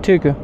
ठीक है।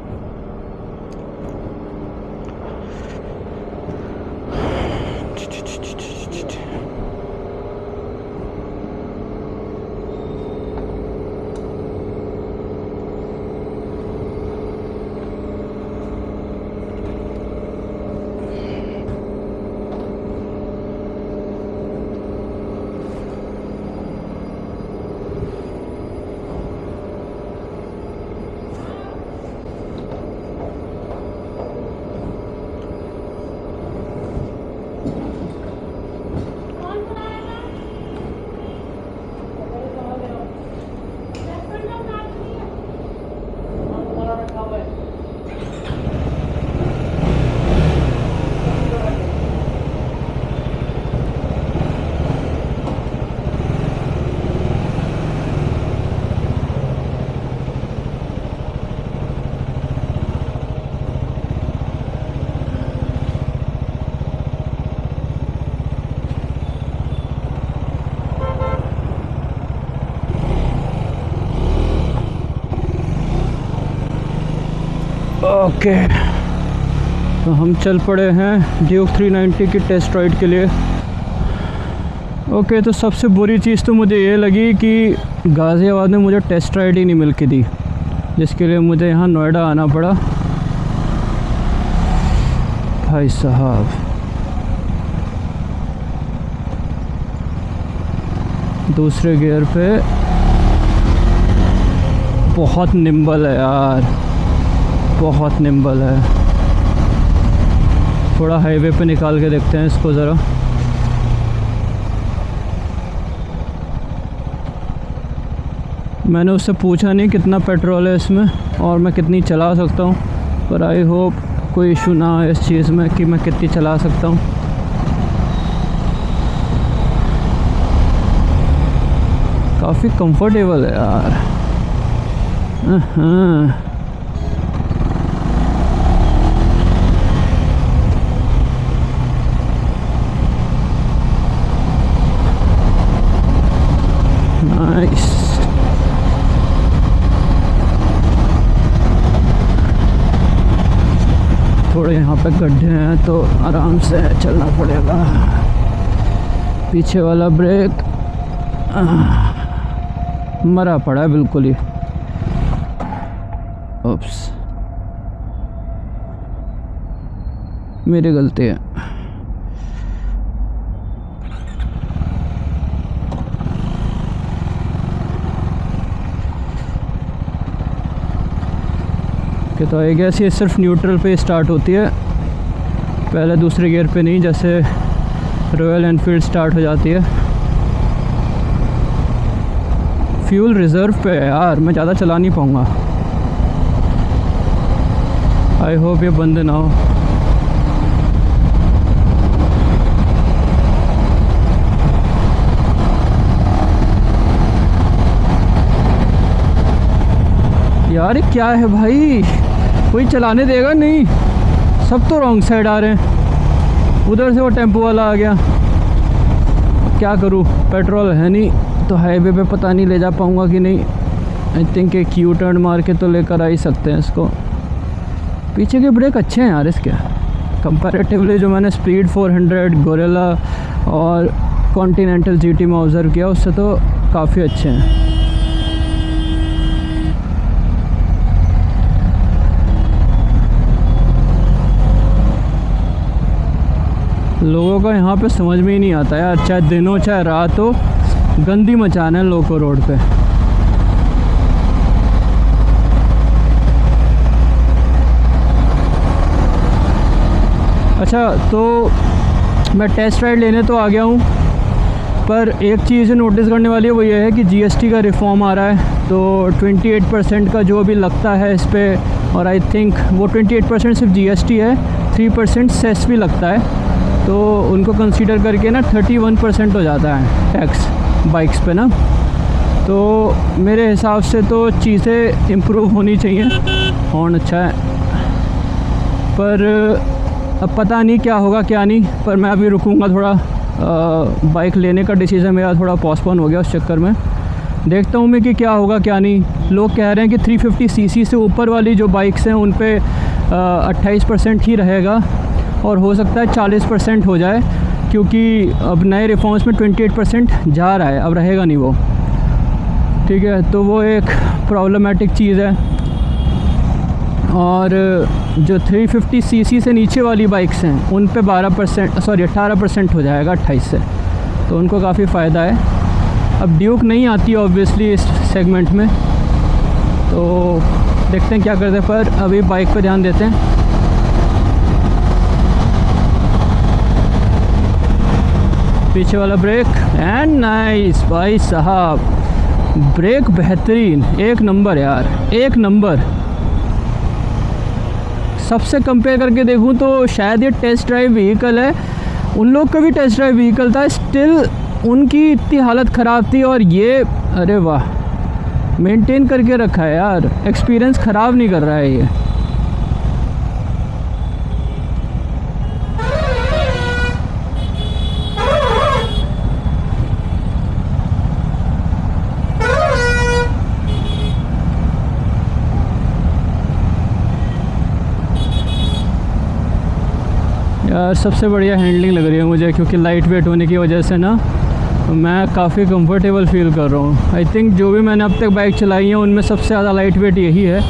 ओके, तो हम चल पड़े हैं ड्यूक 390 की टेस्ट राइड के लिए। ओके, तो सबसे बुरी चीज़ तो मुझे ये लगी कि गाज़ियाबाद में मुझे टेस्ट राइड ही नहीं मिल के दी, जिसके लिए मुझे यहाँ नोएडा आना पड़ा। भाई साहब, दूसरे गियर पे बहुत निम्बल है यार, बहुत निम्बल है। थोड़ा हाईवे पे निकाल के देखते हैं इसको ज़रा। मैंने उससे पूछा नहीं कितना पेट्रोल है इसमें और मैं कितनी चला सकता हूँ, पर आई होप कोई इशू ना है इस चीज़ में कि मैं कितनी चला सकता हूँ। काफ़ी कंफर्टेबल है यार। हाँ, नाइस। थोड़े यहाँ पे गड्ढे हैं तो आराम से चलना पड़ेगा। पीछे वाला ब्रेक मरा पड़ा है बिल्कुल ही। ओप्स, मेरी गलती है। कि तो आई गेस ये सिर्फ न्यूट्रल पे स्टार्ट होती है, पहले दूसरे गियर पे नहीं, जैसे रॉयल एनफील्ड स्टार्ट हो जाती है। फ्यूल रिज़र्व पे है यार, मैं ज़्यादा चला नहीं पाऊँगा। आई होप ये बंद ना हो। यार ये क्या है भाई, कोई चलाने देगा नहीं, सब तो रॉन्ग साइड आ रहे हैं। उधर से वो टेम्पो वाला आ गया, क्या करूँ, पेट्रोल है नहीं तो हाईवे पे पता नहीं ले जा पाऊँगा कि नहीं। आई थिंक एक यू टर्न मार के तो लेकर आ ही सकते हैं इसको। पीछे के ब्रेक अच्छे हैं यार इसके कंपैरेटिवली। जो मैंने स्पीड 400, गोरिल्ला और कॉन्टिनेंटल जीटी में ऑब्ज़र्व किया, उससे तो काफ़ी अच्छे हैं। लोगों का यहाँ पे समझ में ही नहीं आता यार, चाहे दिन हो चाहे रात हो, गंदी मचाना है लोगों को रोड पे। अच्छा, तो मैं टेस्ट राइड लेने तो आ गया हूँ, पर एक चीज़ नोटिस करने वाली है वो ये है कि जीएसटी का रिफॉर्म आ रहा है, तो 28% का जो भी लगता है इस पर, और आई थिंक वो 28% सिर्फ जीएसटी है, 3% सेस भी लगता है, तो उनको कंसीडर करके ना 31% हो जाता है टैक्स बाइक्स पे ना। तो मेरे हिसाब से तो चीज़ें इम्प्रूव होनी चाहिए। हॉर्न अच्छा है, पर अब पता नहीं क्या होगा क्या नहीं। पर मैं अभी रुकूंगा थोड़ा, बाइक लेने का डिसीज़न मेरा थोड़ा पोस्टपोन हो गया उस चक्कर में। देखता हूँ मैं कि क्या होगा क्या नहीं। लोग कह रहे हैं कि 350 सीसी से ऊपर वाली जो बाइक्स हैं उन पे 28% ही रहेगा और हो सकता है 40% हो जाए, क्योंकि अब नए रिफॉर्म्स में 28% जा रहा है, अब रहेगा नहीं वो। ठीक है, तो वो एक प्रॉब्लमेटिक चीज़ है। और जो 350 सीसी से नीचे वाली बाइक्स हैं उन पे 18% हो जाएगा 28 से, तो उनको काफ़ी फ़ायदा है। अब ड्यूक नहीं आती ऑब्वियसली इस सेगमेंट में, तो देखते हैं क्या करते हैं, पर अभी बाइक पे ध्यान देते हैं। पीछे वाला ब्रेक एंड नाइस भाई साहब, ब्रेक बेहतरीन, एक नंबर यार, एक नंबर। सबसे कंपेयर करके देखूं तो शायद ये टेस्ट ड्राइव व्हीकल है, उन लोग का भी टेस्ट ड्राइव व्हीकल था, स्टिल उनकी इतनी हालत ख़राब थी और ये अरे वाह मेंटेन करके रखा है यार, एक्सपीरियंस ख़राब नहीं कर रहा है ये। यार सबसे बढ़िया हैंडलिंग लग रही है मुझे, क्योंकि लाइट वेट होने की वजह से ना मैं काफ़ी कंफर्टेबल फील कर रहा हूँ। आई थिंक जो भी मैंने अब तक बाइक चलाई है उनमें सबसे ज़्यादा लाइट वेट यही है।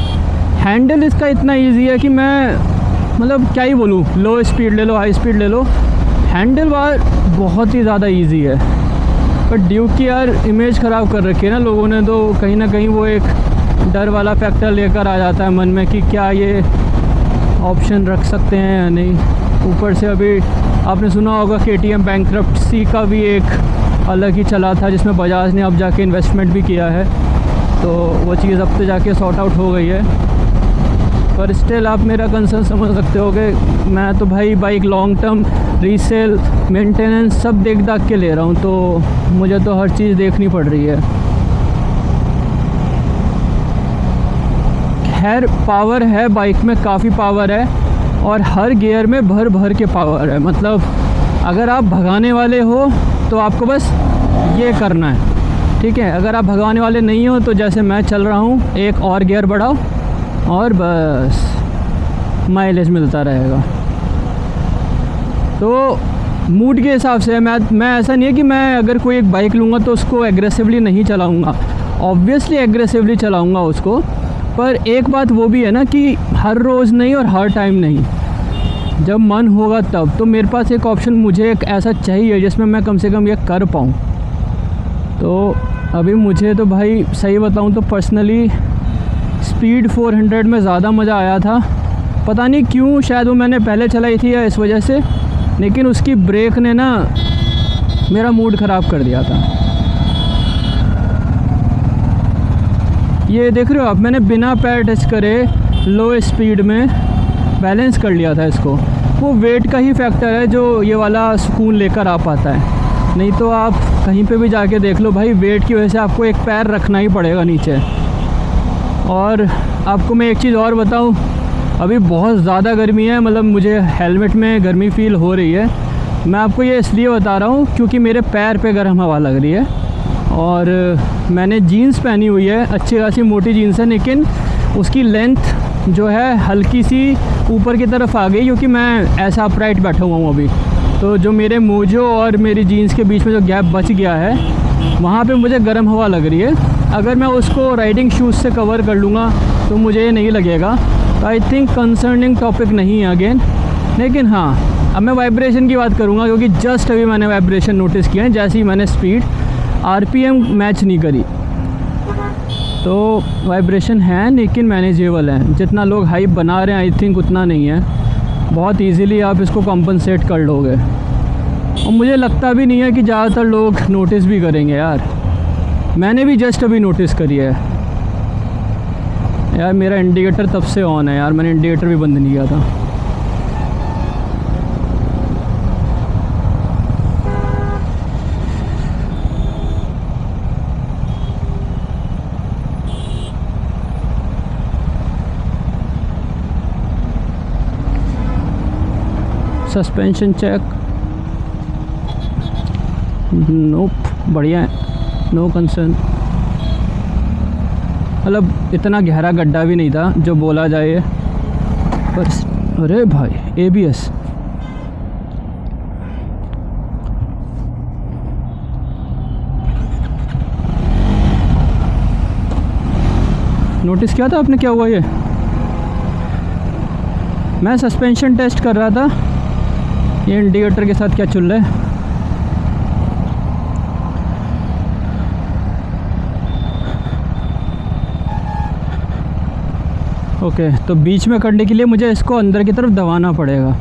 हैंडल इसका इतना इजी है कि मैं मतलब क्या ही बोलूँ, लो स्पीड ले लो हाई स्पीड ले लो, हैंडल बार बहुत ही ज़्यादा इजी है। पर ड्यूक की यार इमेज ख़राब कर रखी है ना लोगों ने, तो कहीं ना कहीं वो एक डर वाला फैक्टर लेकर आ जाता है मन में कि क्या ये ऑप्शन रख सकते हैं या नहीं। ऊपर से अभी आपने सुना होगा KTM बैंक्रप्सी का भी एक अलग ही चला था, जिसमें बजाज ने अब जाके इन्वेस्टमेंट भी किया है, तो वो चीज़ अब तो जाके सॉर्ट आउट हो गई है। पर स्टिल आप मेरा कंसर्न समझ सकते हो कि मैं तो भाई bike long term resale maintenance सब देख दाख के ले रहा हूँ, तो मुझे तो हर चीज़ देखनी पड़ रही है। खैर पावर है बाइक में, काफ़ी पावर है और हर गियर में भर भर के पावर है। मतलब अगर आप भगाने वाले हो तो आपको बस ये करना है, ठीक है। अगर आप भगाने वाले नहीं हो तो जैसे मैं चल रहा हूँ, एक और गियर बढ़ाओ और बस माइलेज मिलता रहेगा। तो मूड के हिसाब से मैं ऐसा नहीं है कि मैं अगर कोई एक बाइक लूँगा तो उसको एग्रेसिवली नहीं चलाऊँगा, ऑब्वियसली एग्रेसिवली चलाऊँगा उसको। पर एक बात वो भी है ना कि हर रोज़ नहीं और हर टाइम नहीं, जब मन होगा तब। तो मेरे पास एक ऑप्शन मुझे एक ऐसा चाहिए जिसमें मैं कम से कम ये कर पाऊँ। तो अभी मुझे तो भाई सही बताऊँ तो पर्सनली स्पीड 400 में ज़्यादा मज़ा आया था। पता नहीं क्यों, शायद वो मैंने पहले चलाई थी या इस वजह से, लेकिन उसकी ब्रेक ने ना मेरा मूड ख़राब कर दिया था। ये देख रहे हो आप, मैंने बिना पैर टच करे लो स्पीड में बैलेंस कर लिया था इसको। वो वेट का ही फैक्टर है जो ये वाला सुकून लेकर आ पाता है, नहीं तो आप कहीं पे भी जाके देख लो भाई, वेट की वजह से आपको एक पैर रखना ही पड़ेगा नीचे। और आपको मैं एक चीज़ और बताऊं, अभी बहुत ज़्यादा गर्मी है, मतलब मुझे हेलमेट में गर्मी फ़ील हो रही है। मैं आपको ये इसलिए बता रहा हूँ क्योंकि मेरे पैर पे गर्म हवा लग रही है और मैंने जीन्स पहनी हुई है, अच्छी खासी मोटी जीन्स है, लेकिन उसकी लेंथ जो है हल्की सी ऊपर की तरफ आ गई, क्योंकि मैं ऐसा अपराइट बैठा हुआ हूँ अभी। तो जो मेरे मोजो और मेरी जीन्स के बीच में जो गैप बच गया है, वहाँ पे मुझे गर्म हवा लग रही है। अगर मैं उसको राइडिंग शूज़ से कवर कर लूँगा तो मुझे ये नहीं लगेगा। तो आई थिंक कंसर्निंग टॉपिक नहीं है अगेन। लेकिन हाँ, अब मैं वाइब्रेशन की बात करूँगा, क्योंकि जस्ट अभी मैंने वाइब्रेशन नोटिस किया है जैसे ही मैंने स्पीड RPM मैच नहीं करी। तो वाइब्रेशन है लेकिन मैनेजेबल है, जितना लोग हाइप बना रहे हैं आई थिंक उतना नहीं है। बहुत इजीली आप इसको कॉम्पनसेट कर लोगे और मुझे लगता भी नहीं है कि ज़्यादातर लोग नोटिस भी करेंगे यार। मैंने भी जस्ट अभी नोटिस करी है यार। मेरा इंडिकेटर तब से ऑन है यार, मैंने इंडिकेटर भी बंद नहीं किया था। सस्पेंशन चेक, नोप, बढ़िया है, नो कंसर्न। मतलब इतना गहरा गड्ढा भी नहीं था जो बोला जाए, पर अरे भाई ABS नोटिस किया था आपने क्या हुआ? ये मैं सस्पेंशन टेस्ट कर रहा था, ये इंडिकेटर के साथ क्या चल रहा है। ओके, तो बीच में करने के लिए मुझे इसको अंदर की तरफ दबाना पड़ेगा।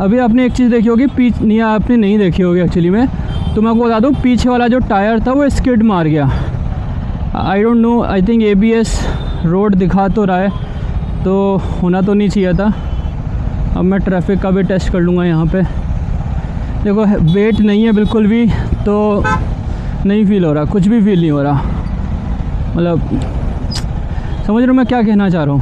अभी आपने एक चीज़ देखी होगी, नहीं आपने नहीं देखी होगी एक्चुअली में, तो मैं आपको बता दूँ, पीछे वाला जो टायर था वो स्किड मार गया। I don't know, I think ABS road दिखा तो रहा है, तो होना तो नहीं चाहिए था। अब मैं ट्रैफिक का भी टेस्ट कर लूँगा यहाँ पे। देखो वेट नहीं है बिल्कुल भी, तो नहीं फील हो रहा, कुछ भी फील नहीं हो रहा। मतलब समझ रहे हो मैं क्या कहना चाह रहा हूँ?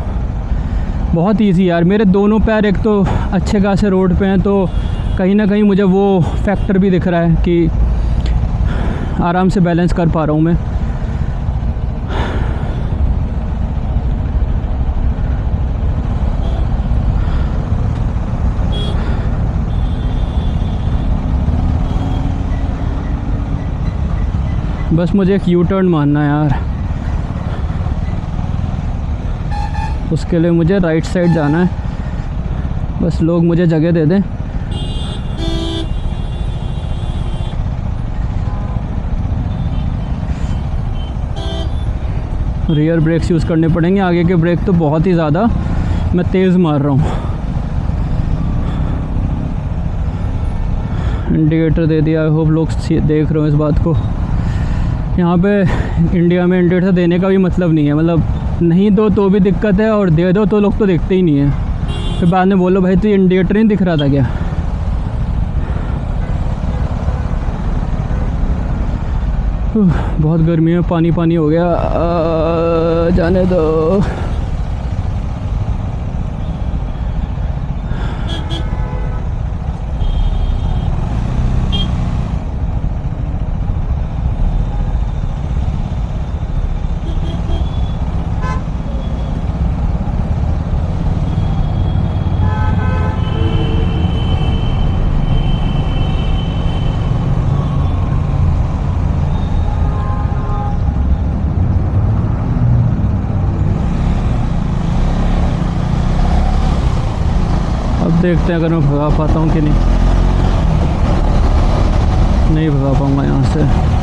बहुत इजी यार, मेरे दोनों पैर एक तो अच्छे खासे रोड पे हैं, तो कहीं ना कहीं मुझे वो फैक्टर भी दिख रहा है कि आराम से बैलेंस कर पा रहा हूँ मैं। बस मुझे एक यू टर्न मारना है यार, उसके लिए मुझे राइट साइड जाना है। बस लोग मुझे जगह दे दें। रियर ब्रेक्स यूज़ करने पड़ेंगे, आगे के ब्रेक तो बहुत ही ज़्यादा मैं तेज़ मार रहा हूँ। इंडिकेटर दे दिया, आई होप लोग देख रहे हो इस बात को। यहाँ पे इंडिया में इंडिकेटर देने का भी मतलब नहीं है, मतलब नहीं दो तो भी दिक्कत है, और दे दो तो लोग तो देखते ही नहीं है। फिर बाद में बोलो भाई तो इंडिकेटर नहीं दिख रहा था क्या? बहुत गर्मी है, पानी पानी हो गया, जाने दो। देखते हैं अगर मैं भगा पाता हूँ कि नहीं भगा पाऊँगा यहाँ से।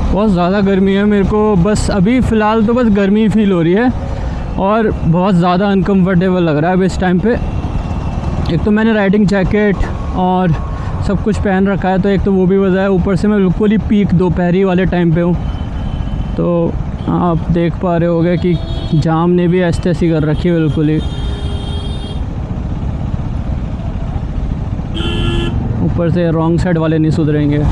बहुत ज़्यादा गर्मी है, मेरे को बस अभी फ़िलहाल तो बस गर्मी फील हो रही है, और बहुत ज़्यादा अनकम्फर्टेबल लग रहा है अभी इस टाइम पे। एक तो मैंने राइडिंग जैकेट और सब कुछ पहन रखा है, तो एक तो वो भी वजह है, ऊपर से मैं बिल्कुल ही पीक दोपहरी वाले टाइम पे हूँ। तो आप देख पा रहे होगे कि जाम ने भी ऐसी तैसी कर रखी है बिल्कुल ही। ऊपर से रॉन्ग साइड वाले नहीं सुधरेंगे।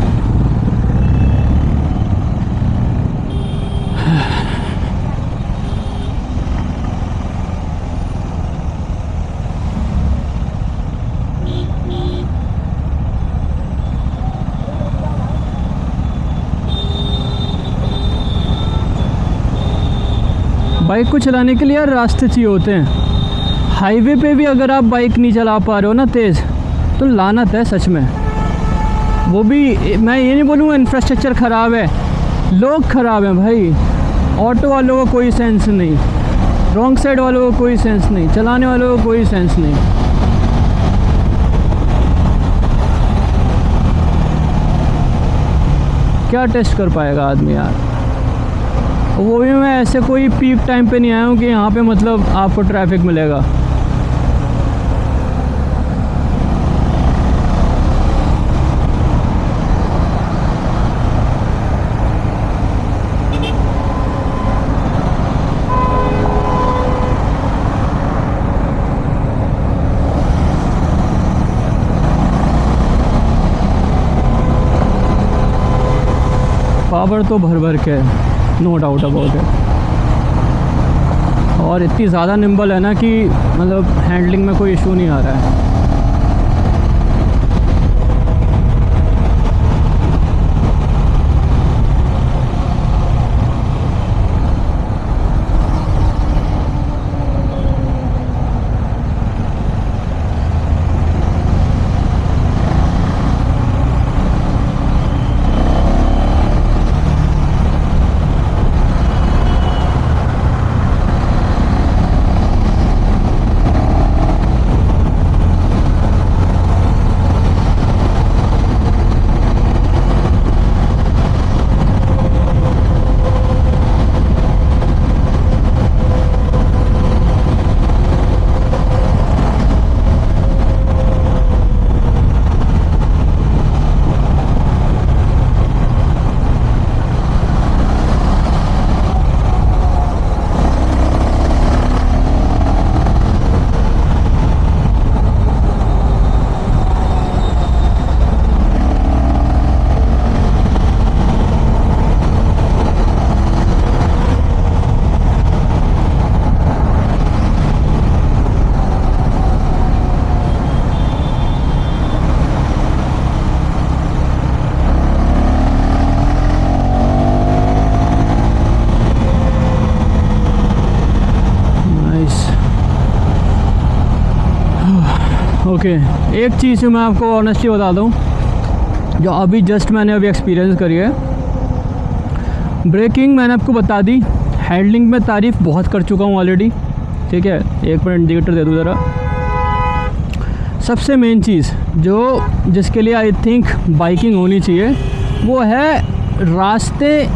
बाइक को चलाने के लिए यार रास्ते चाहिए होते हैं। हाईवे पे भी अगर आप बाइक नहीं चला पा रहे हो ना तेज़, तो लानत है सच में। वो भी मैं ये नहीं बोलूँगा इंफ्रास्ट्रक्चर ख़राब है, लोग ख़राब हैं भाई। ऑटो वालों को कोई सेंस नहीं, रॉन्ग साइड वालों को कोई सेंस नहीं, चलाने वालों को कोई सेंस नहीं। क्या टेस्ट कर पाएगा आदमी यार। वो भी मैं ऐसे कोई पीक टाइम पे नहीं आया हूँ कि यहाँ पे मतलब आपको ट्रैफिक मिलेगा। पावर तो भर भर के है, नो डाउट अबाउट इट। और इतनी ज़्यादा निम्बल है ना कि मतलब हैंडलिंग में कोई इशू नहीं आ रहा है। ओके एक चीज़ मैं आपको ऑनेस्टली बता दूं, जो अभी जस्ट मैंने अभी एक्सपीरियंस करी है। ब्रेकिंग मैंने आपको बता दी, हैंडलिंग में तारीफ़ बहुत कर चुका हूँ ऑलरेडी, ठीक है। एक मिनट इंडिकेटर दे दूँ ज़रा। सबसे मेन चीज़ जो जिसके लिए आई थिंक बाइकिंग होनी चाहिए वो है रास्ते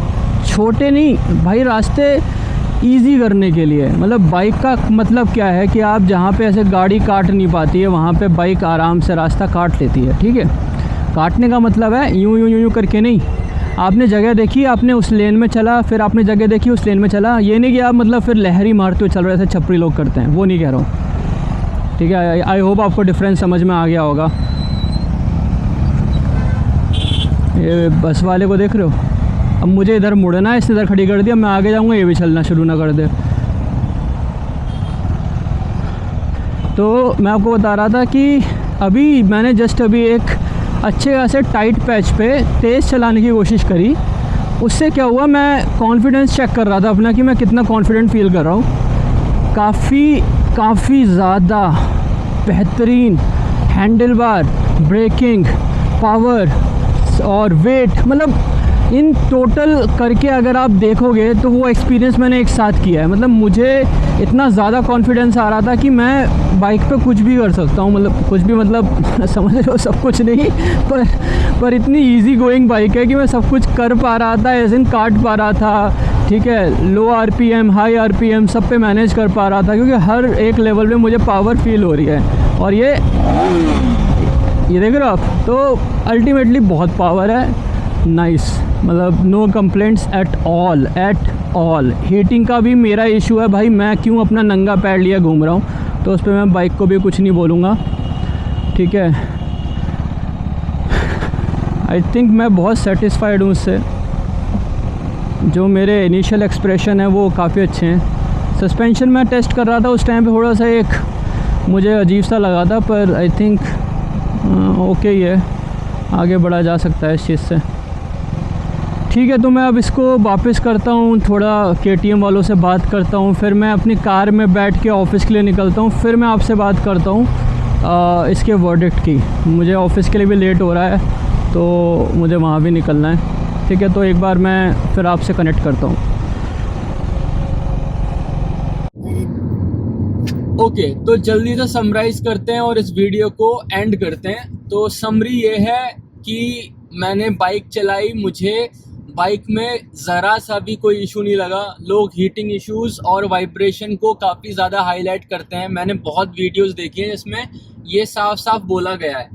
छोटे नहीं भाई, रास्ते इजी करने के लिए। मतलब बाइक का मतलब क्या है कि आप जहाँ पे ऐसे गाड़ी काट नहीं पाती है वहाँ पे बाइक आराम से रास्ता काट लेती है, ठीक है। काटने का मतलब है यूँ यूँ यूँ यूँ करके नहीं, आपने जगह देखी, आपने उस लेन में चला, फिर आपने जगह देखी उस लेन में चला। ये नहीं कि आप मतलब फिर लहरी मारते हुए चल रहे थे, छपरी लोग करते हैं, वो नहीं कह रहा हूँ, ठीक है। आई होप आपको डिफरेंस समझ में आ गया होगा। ये बस वाले को देख रहे हो, अब मुझे इधर मुड़ना है, इसने इधर खड़ी कर दिया, मैं आगे जाऊंगा ये भी चलना शुरू ना कर दे। तो मैं आपको बता रहा था कि अभी मैंने जस्ट अभी एक अच्छे खासे टाइट पैच पे तेज़ चलाने की कोशिश करी। उससे क्या हुआ, मैं कॉन्फिडेंस चेक कर रहा था अपना कि मैं कितना कॉन्फिडेंट फील कर रहा हूँ। काफ़ी ज़्यादा बेहतरीन हैंडल बार, ब्रेकिंग, पावर और वेट, मतलब इन टोटल करके अगर आप देखोगे तो वो एक्सपीरियंस मैंने एक साथ किया है। मतलब मुझे इतना ज़्यादा कॉन्फिडेंस आ रहा था कि मैं बाइक पे कुछ भी कर सकता हूँ, मतलब कुछ भी मतलब समझ रहे हो, सब कुछ नहीं, पर इतनी इजी गोइंग बाइक है कि मैं सब कुछ कर पा रहा था, एज इन काट पा रहा था, ठीक है। लो आरपीएम, हाई आरपीएम सब पे मैनेज कर पा रहा था, क्योंकि हर एक लेवल पे मुझे पावर फील हो रही है। और ये देख रहे हो आप, तो अल्टीमेटली बहुत पावर है, नाइस। मतलब no complaints at all. Heating का भी मेरा इशू है भाई, मैं क्यों अपना नंगा पैर लिया घूम रहा हूँ, तो उस पर मैं बाइक को भी कुछ नहीं बोलूँगा, ठीक है। आई थिंक मैं बहुत सेटिस्फाइड हूँ उससे, जो मेरे इनिशियल एक्सप्रेशन है वो काफ़ी अच्छे हैं। सस्पेंशन मैं टेस्ट कर रहा था उस टाइम पे, थोड़ा सा एक मुझे अजीब सा लगा था, पर आई थिंक ओके ही है, आगे बढ़ा जा सकता है इस चीज़ से, ठीक है। तो मैं अब इसको वापस करता हूँ, थोड़ा KTM वालों से बात करता हूँ, फिर मैं अपनी कार में बैठ के ऑफ़िस के लिए निकलता हूँ, फिर मैं आपसे बात करता हूँ इसके वर्डिक्ट की। मुझे ऑफ़िस के लिए भी लेट हो रहा है, तो मुझे वहाँ भी निकलना है, ठीक है। तो एक बार मैं फिर आपसे कनेक्ट करता हूँ। ओके, तो जल्दी से समराइज़ करते हैं और इस वीडियो को एंड करते हैं। तो समरी ये है कि मैंने बाइक चलाई, मुझे बाइक में ज़रा सा भी कोई इशू नहीं लगा। लोग हीटिंग इश्यूज़ और वाइब्रेशन को काफ़ी ज़्यादा हाईलाइट करते हैं, मैंने बहुत वीडियोस देखी हैं जिसमें ये साफ साफ बोला गया है।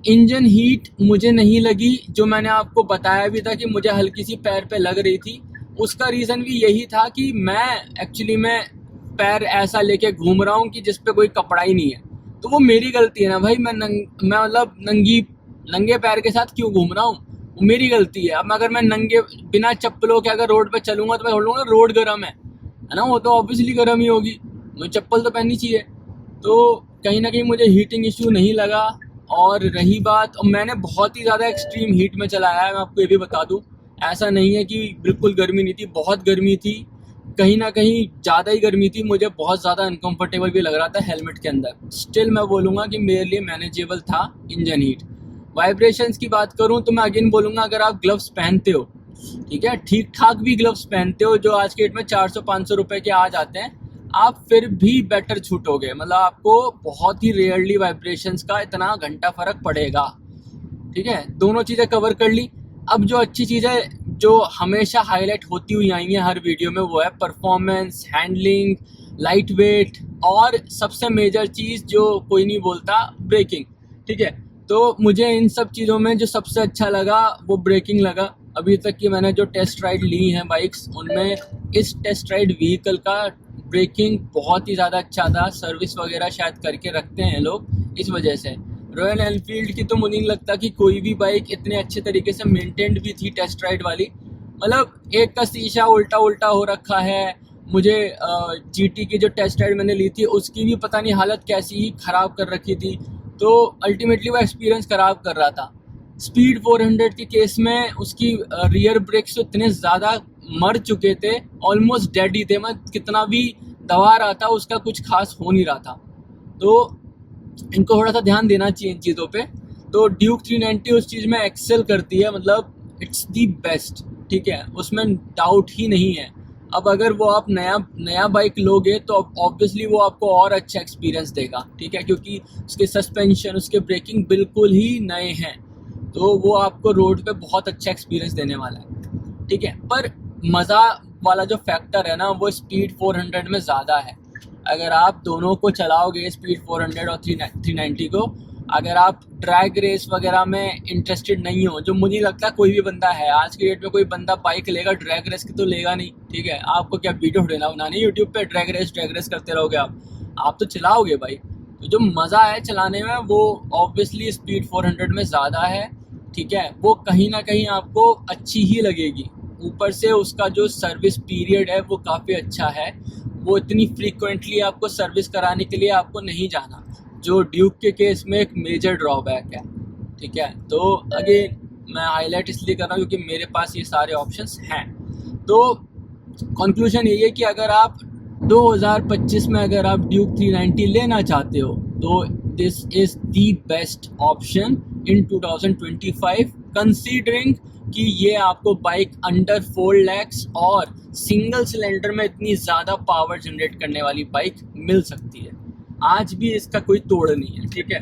इंजन हीट मुझे नहीं लगी, जो मैंने आपको बताया भी था कि मुझे हल्की सी पैर पे लग रही थी। उसका रीज़न भी यही था कि मैं एक्चुअली में पैर ऐसा लेके घूम रहा हूँ कि जिस पे कोई कपड़ा ही नहीं है, तो वो मेरी गलती है ना भाई। मैं मतलब नंगे पैर के साथ क्यों घूम रहा हूँ। वो मेरी गलती है। अब अगर मैं नंगे बिना चप्पलों के अगर रोड पे चलूँगा तो मैं बोलूँगा रोड गर्म है ना, वो तो ऑब्वियसली गर्म ही होगी, मुझे चप्पल तो पहननी चाहिए। तो कहीं ना कहीं मुझे हीटिंग इशू नहीं लगा। और रही बात, और मैंने बहुत ही ज़्यादा एक्सट्रीम हीट में चलाया है, मैं आपको ये भी बता दूं, ऐसा नहीं है कि बिल्कुल गर्मी नहीं थी, बहुत गर्मी थी, कहीं ना कहीं ज़्यादा ही गर्मी थी, मुझे बहुत ज़्यादा अनकंफर्टेबल भी लग रहा था हेलमेट के अंदर। स्टिल मैं बोलूँगा कि मेरे लिए मैनेजेबल था इंजन हीट। वाइब्रेशंस की बात करूँ तो मैं अगेन बोलूँगा, अगर आप ग्लव्स पहनते हो, ठीक है, ठीक ठाक भी ग्लव्स पहनते हो जो आज के डेट में 400-500 रुपये के आ जाते हैं, आप फिर भी बेटर छूटोगे। मतलब आपको बहुत ही रेयरली वाइब्रेशंस का इतना घंटा फर्क पड़ेगा। ठीक है, दोनों चीज़ें कवर कर ली। अब जो अच्छी चीज़ है जो हमेशा हाईलाइट होती हुई आई है हर वीडियो में, वो है परफॉर्मेंस, हैंडलिंग, लाइट वेट, और सबसे मेजर चीज़ जो कोई नहीं बोलता, ब्रेकिंग। ठीक है, तो मुझे इन सब चीज़ों में जो सबसे अच्छा लगा वो ब्रेकिंग लगा। अभी तक की मैंने जो टेस्ट राइड ली हैं बाइक्स, उनमें इस टेस्ट राइड व्हीकल का ब्रेकिंग बहुत ही ज़्यादा अच्छा था। सर्विस वगैरह शायद करके रखते हैं लोग, इस वजह से। रॉयल एनफील्ड की तो मुझे नहीं लगता कि कोई भी बाइक इतने अच्छे तरीके से मेंटेन्ड भी थी टेस्ट राइड वाली। मतलब एक का शीशा उल्टा उल्टा हो रखा है। मुझे जीटी की जो टेस्ट राइड मैंने ली थी उसकी भी पता नहीं हालत कैसी ही ख़राब कर रखी थी। तो अल्टीमेटली वो एक्सपीरियंस ख़राब कर रहा था। स्पीड 400 के केस में उसकी रियर ब्रेक्स तो इतने ज़्यादा मर चुके थे, ऑलमोस्ट डेड ही थे। मैं कितना भी दबा रहा था उसका कुछ खास हो नहीं रहा था। तो इनको थोड़ा सा ध्यान देना चाहिए इन चीज़ों पे। तो ड्यूक 390 उस चीज़ में एक्सेल करती है, मतलब इट्स दी बेस्ट। ठीक है, उसमें डाउट ही नहीं है। अब अगर वो आप नया बाइक लोगे तो ऑब्वियसली वो आपको और अच्छा एक्सपीरियंस देगा। ठीक है, क्योंकि उसके सस्पेंशन, उसके ब्रेकिंग बिल्कुल ही नए हैं, तो वो आपको रोड पे बहुत अच्छा एक्सपीरियंस देने वाला है। ठीक है, पर मज़ा वाला जो फैक्टर है ना, वो स्पीड 400 में ज़्यादा है। अगर आप दोनों को चलाओगे, स्पीड 400 और 390 को, अगर आप ड्रैग रेस वगैरह में इंटरेस्टेड नहीं हो, जो मुझे लगता है कोई भी बंदा है आज की डेट में, कोई बंदा बाइक लेगा ड्रैग रेस की तो लेगा नहीं। ठीक है, आपको क्या वीडियो बनानी यूट्यूब पे ड्रैग रेस करते रहोगे आप तो चलाओगे बाइक। तो जो मज़ा है चलाने में वो ऑब्वियसली स्पीड 400 में ज़्यादा है। ठीक है, वो कहीं ना कहीं आपको अच्छी ही लगेगी। ऊपर से उसका जो सर्विस पीरियड है वो काफ़ी अच्छा है। वो इतनी फ्रीक्वेंटली आपको सर्विस कराने के लिए आपको नहीं जाना, जो ड्यूक के केस में एक मेजर ड्रॉबैक है। ठीक है, तो अगेन मैं हाईलाइट इसलिए कर रहा हूँ क्योंकि मेरे पास ये सारे ऑप्शंस हैं। तो कंक्लूजन यही है कि अगर आप 2025 में अगर आप ड्यूक 390 लेना चाहते हो तो this is the best option in 2025, considering कि ये आपको बाइक अंडर 4 lakhs और सिंगल सिलेंडर में इतनी ज़्यादा पावर जनरेट करने वाली बाइक मिल सकती है। आज भी इसका कोई तोड़ नहीं है। ठीक है,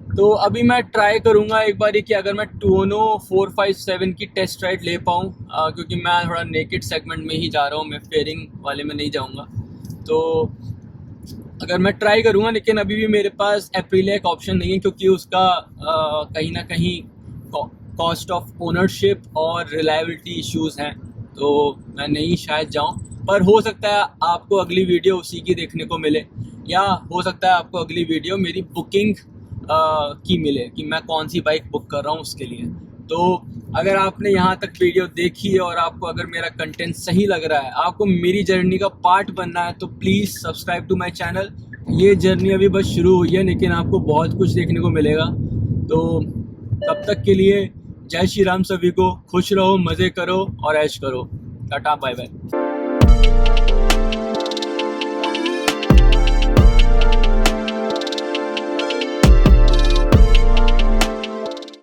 तो अभी मैं ट्राई करूँगा एक बार कि अगर मैं टूनो 457 की टेस्ट राइड ले पाऊँ, क्योंकि मैं थोड़ा नेकेड सेगमेंट में ही जा रहा हूँ, मैं फेयरिंग वाले में नहीं जाऊँगा। तो अगर मैं ट्राई करूँगा, लेकिन अभी भी मेरे पास एप्रिलिया का ऑप्शन नहीं है, क्योंकि उसका कहीं ना कहीं कॉस्ट ऑफ ओनरशिप और रिलायबिलिटी इश्यूज़ हैं, तो मैं नहीं शायद जाऊं। पर हो सकता है आपको अगली वीडियो उसी की देखने को मिले, या हो सकता है आपको अगली वीडियो मेरी बुकिंग की मिले कि मैं कौन सी बाइक बुक कर रहा हूं उसके लिए। तो अगर आपने यहाँ तक वीडियो देखी है और आपको अगर मेरा कंटेंट सही लग रहा है, आपको मेरी जर्नी का पार्ट बनना है, तो please subscribe to my channel. ये जर्नी अभी बस शुरू हुई है, लेकिन आपको बहुत कुछ देखने को मिलेगा। तो तब तक के लिए जय श्री राम सभी को। खुश रहो, मज़े करो और ऐश करो। Tata, bye bye.